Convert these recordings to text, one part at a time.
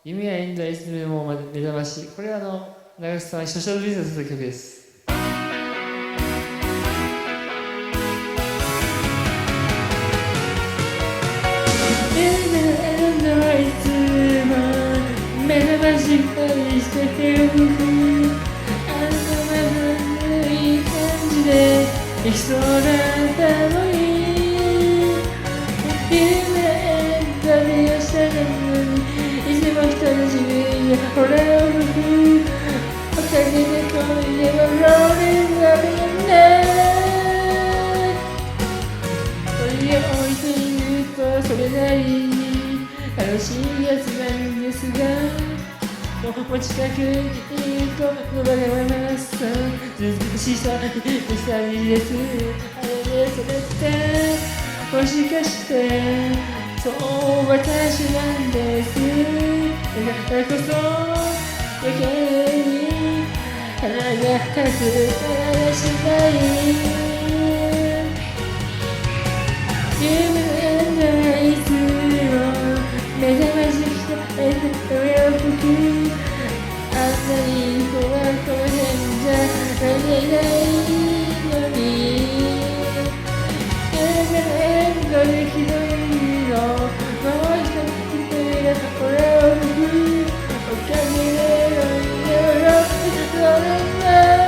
夢やエンドはいつも目覚まし。これは長久さんが初初リリースする曲です。夢のエンドはいつも目覚まし恋してておく。あのままのいい感じでできそうだったのに、夢エンドでしたのに、いつも一人自分がほらを吹く。おかげで今夜はローリンラリンだ。鳥を置いているとそれなりに楽しいやつなんですが、もう近くにいるとのばがまますさずしさ潔いです。あれでそれってもしかしてそう私なんです。だからこそ余計に腹が立つからしない。夢のエンドはいつも目覚ましきた上を吹く。あんなに子はこの辺じゃ投げないのに、夢のエンドでひどいの。もう一人が俺を吹く。おかげで今夜はそれない。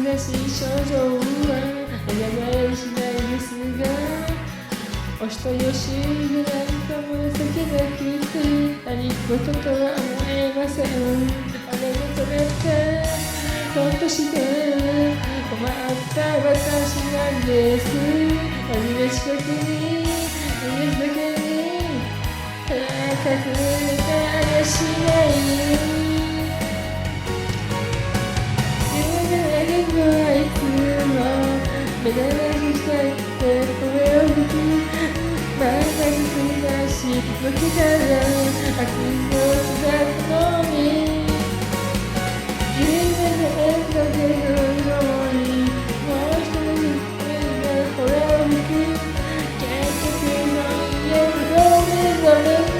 虚しい症状は長いしないですが、お人よしでなんとも避けなくて何事とは思えません。あれがとれてほっとして困った私なんです。初め近くにいるだけに隠れた怪しない。いつも目覚めにしたいって声を吹く。また繰り出し向けたら悪のだったのに、夢のエンドでのようにもう一人が声を吹く。結局の家をごめんごめん